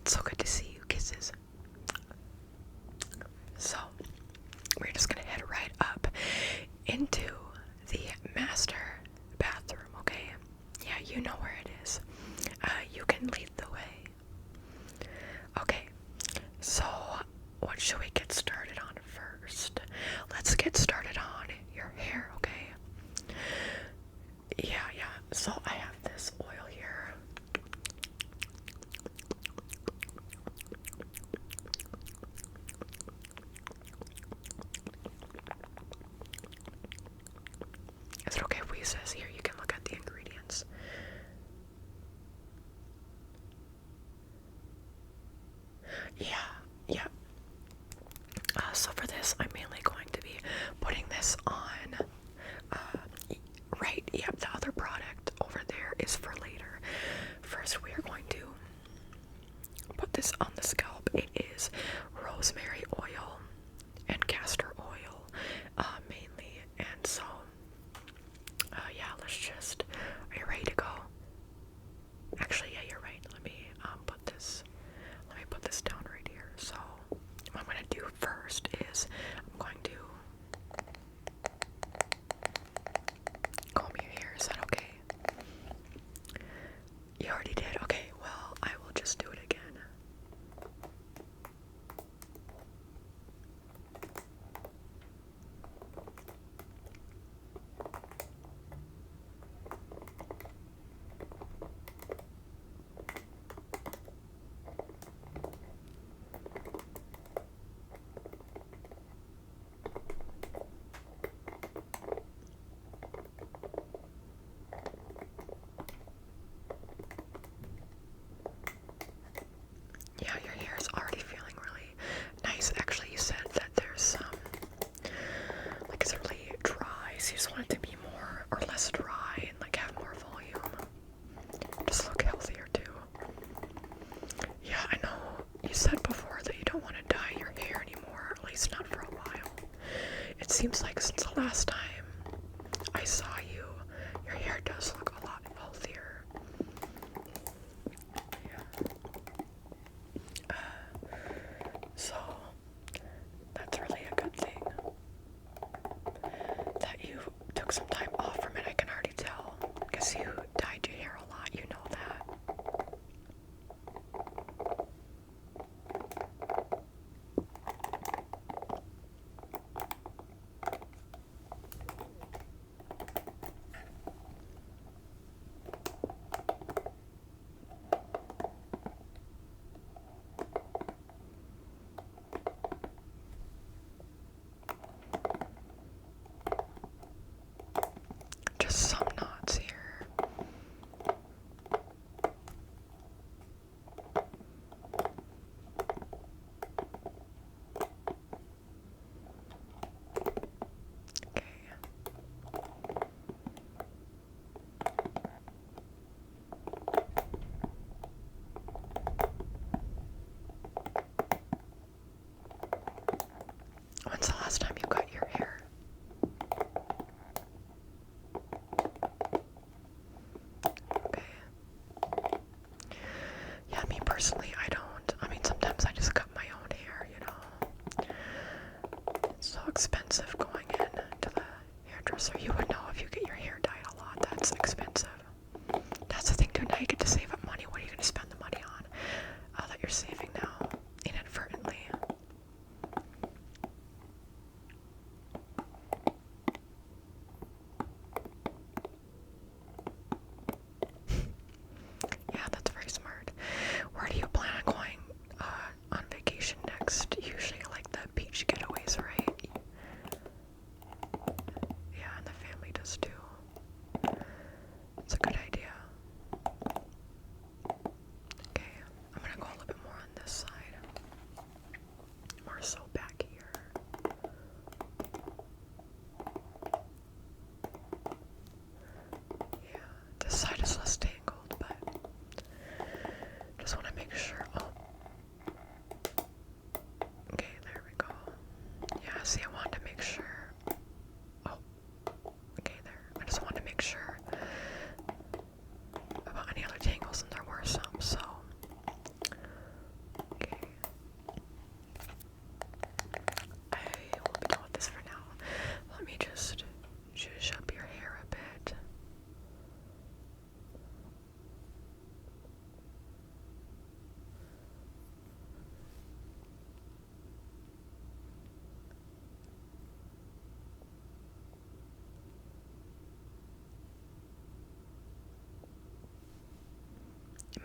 It's so good to see you. Kisses. So, we're just gonna head right up into the master bathroom, okay? Yeah, you know where it is. You can lead the way. Okay, so what should we get started on first? Let's get started on your hair, okay? Yeah, so I have this oil here. Is it okay if we use this? Here, you can look at the ingredients. Yeah. So for this, I'm mainly going to be putting this on, right, yep, the other product over there is for later. First, we are going to put this on the scalp. It is rosemary oil and castor oil, mainly, and so, yeah, let's just, are you ready to go? Actually, yeah, you're right. Let me put this down right here. So what I'm going to do first is I'm going to comb your hair. Is that okay? You already did? Okay, well, I will just do it again. Yeah, your hair is already feeling really nice. Actually, you said that there's some, like, it's really dry, so you just want it to be more or less dry and, like, have more volume. Just look healthier, too. Yeah, I know you said before that you don't want to dye your hair anymore, at least not for a while. It seems like since the last time I saw you, your hair does look a lot healthier. So, that's really a good thing. That you took some time off from it, I can already tell. Because you dyed your hair a lot, you know that. Just some knots here. Okay. When's the last time you cut your hair? Okay. Yeah, me personally, I don't. I mean, sometimes I just cut my own hair, you know. It's so expensive going in to the hairdresser. You would know if you get your hair dyed a lot. That's expensive. That's the thing too. Now you get to save up money. What are you going to spend the money on that you're saving now inadvertently? Yeah, that's very smart. Where do you plan on going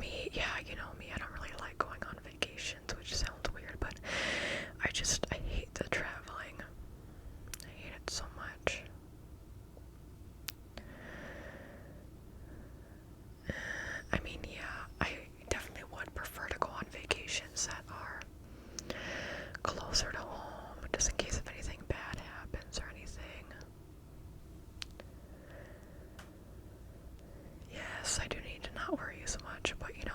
Me, yeah, you know me, I don't really like going on vacations, which sounds weird, but I hate the traveling. I hate it so much. I mean, yeah, I definitely would prefer to go on vacations that are closer to home, just in case if anything bad happens or anything. Yes, I do need to not worry as much, but you know,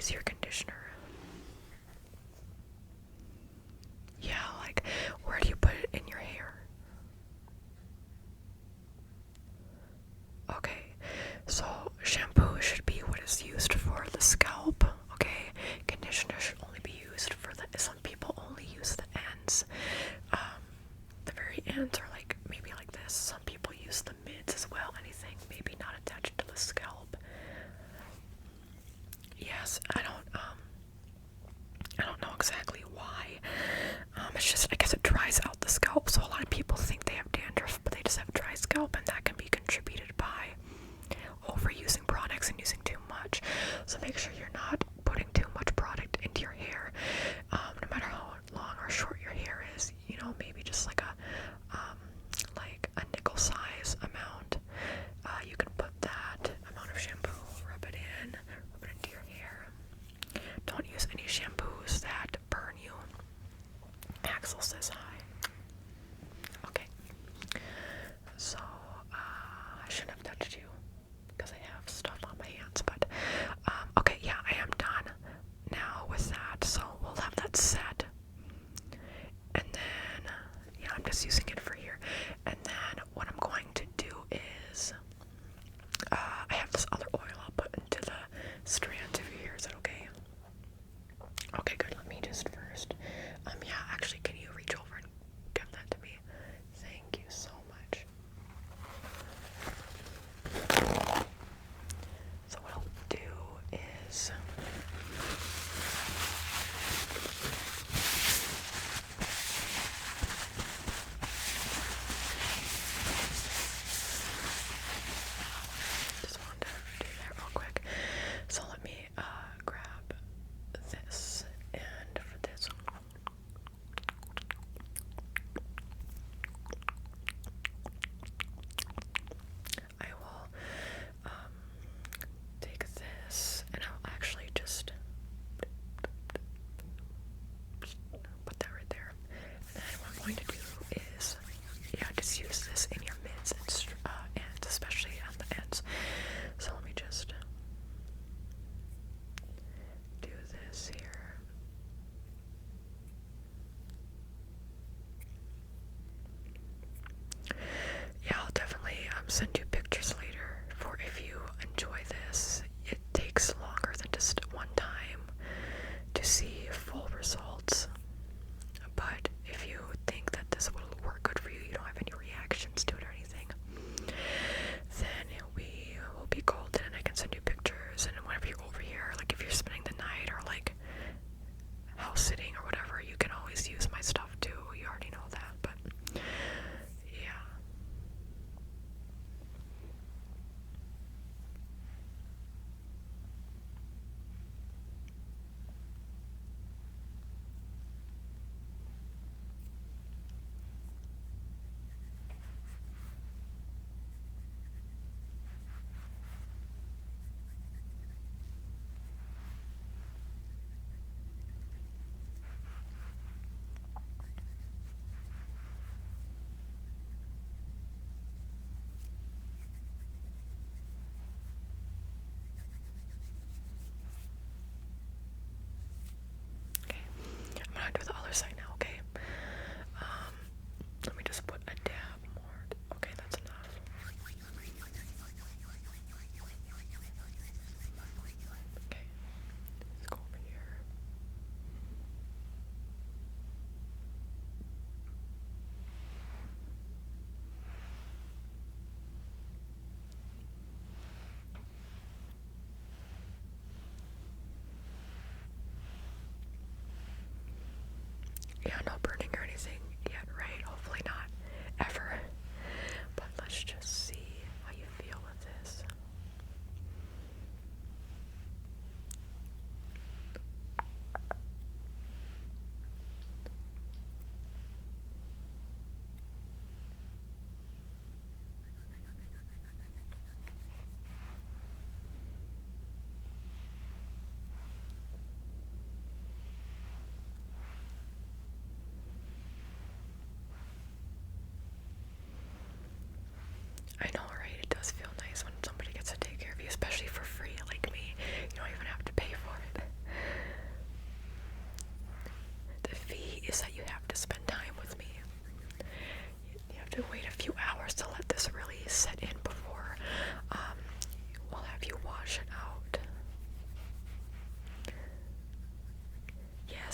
use your conditioner? Yeah, like, where do you put it in your hair? Okay, so shampoo should be what is used for the scalp, okay? Conditioner should only be used for some people only use the ends. The very ends are like, maybe like this. Some people use the mids as well, anything maybe not attached to the scalp. Yes, I don't know exactly why. It's just, I guess it dries out the scalp, so a lot of people think they have dandruff, but they just have dry scalp, and that can be contributed by overusing products and using too much. So make sure you're not putting too much product into your hair, no matter how long or short your hair is. You know, maybe just like a nickel size amount. You can put that amount of shampoo, rub it into your hair. Don't use any shampoos that burn you. Axel says hi. Okay. So,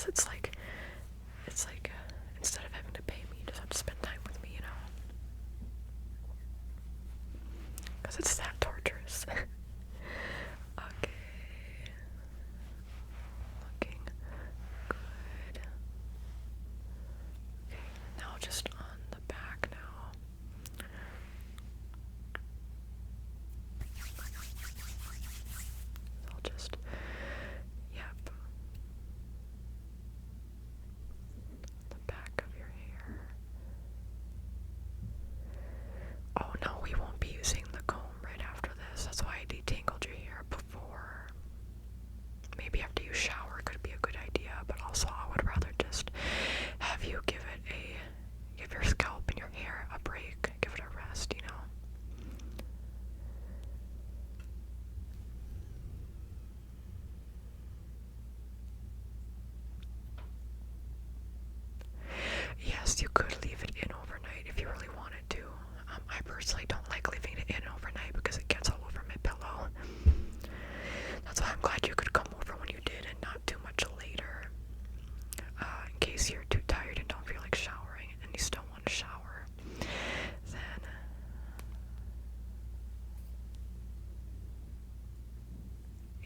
because it's like instead of having to pay me, you just have to spend time with me, you know? Because it's that torturous. Okay. Looking good. Okay, now just on the back now. I'll just, yep. The back of your hair. Oh no, we won't be using the comb right after this. That's why I detangled your hair before. Maybe after you shower could be a good idea, but also I would rather just have you give your scalp and your hair a break, give it a rest, you know? Yes, you could leave it in overnight if you really wanted to. I personally don't like leaving it in overnight because it gets all over my pillow. That's why I'm glad you could come over when you did and not too much later. In case you're too tired and don't feel like showering and you still want to shower, then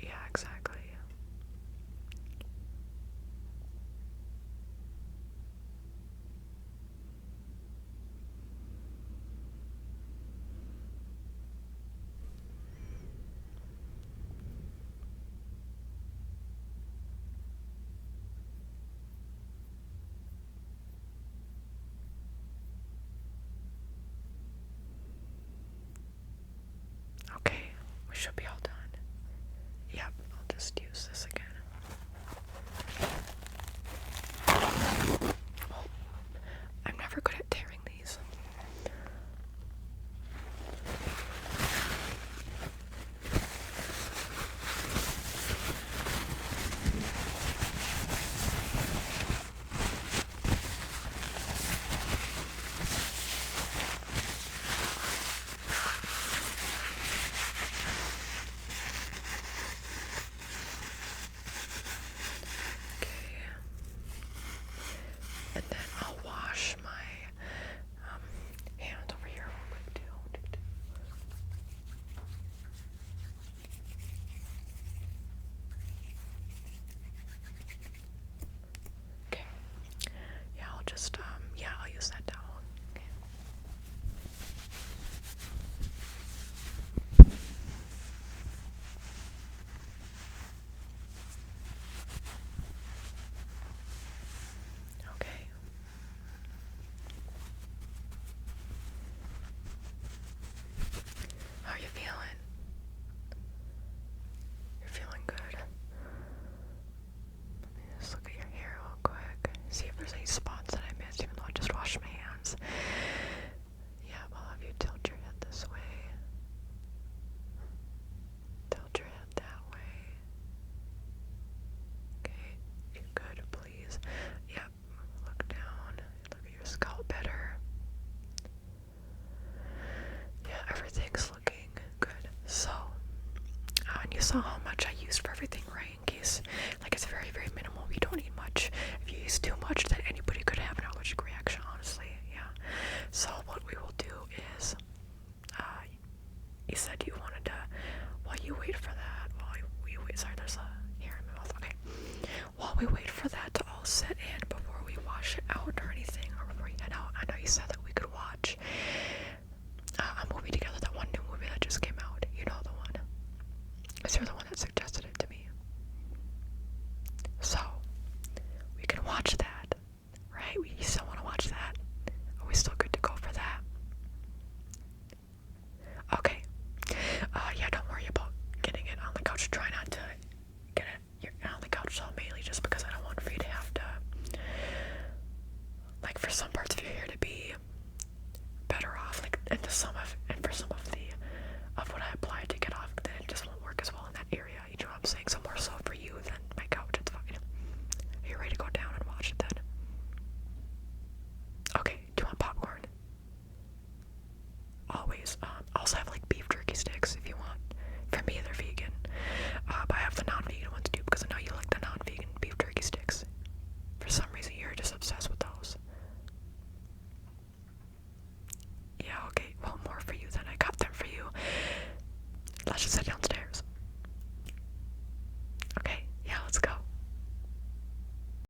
yeah, exactly. Okay, we should be all done. Yep, I'll just use this again. Oh, I'm never good at tearing these. And then I'll wash my hands over here real quick too. Okay. Yeah, I'll just I'll use that towel. Okay. Okay. How are you feeling? You're feeling good? Let me just look at your hair real quick. See if there's any spots that I missed, even though I just washed my hands. Yeah, I'll have you tilt your head this way. Tilt your head that way. Okay, if you could, please. Yep, look down. Look at your scalp better. Yeah, everything's looking good. So, and you saw how much I used for everything, right? In case, like, it's very, very minimal. You don't need much. If you use too much, then anybody could have an allergic reaction, honestly. Yeah. So what we will do is, you said you wanted to, while you wait for that, sorry, there's a hair in my mouth. Okay. While we wait for that to all set in before we wash it out or anything, or before you head out, I know you said that we could watch a movie together, that one new movie that just came out. You know the one. Because you're the one that suggested it to me. So, we can watch that, right? We still want to watch that. Are we still good to go for that? Okay. Yeah, don't worry about getting it on the couch. Try not to get it on the couch so mainly just because I don't want for she said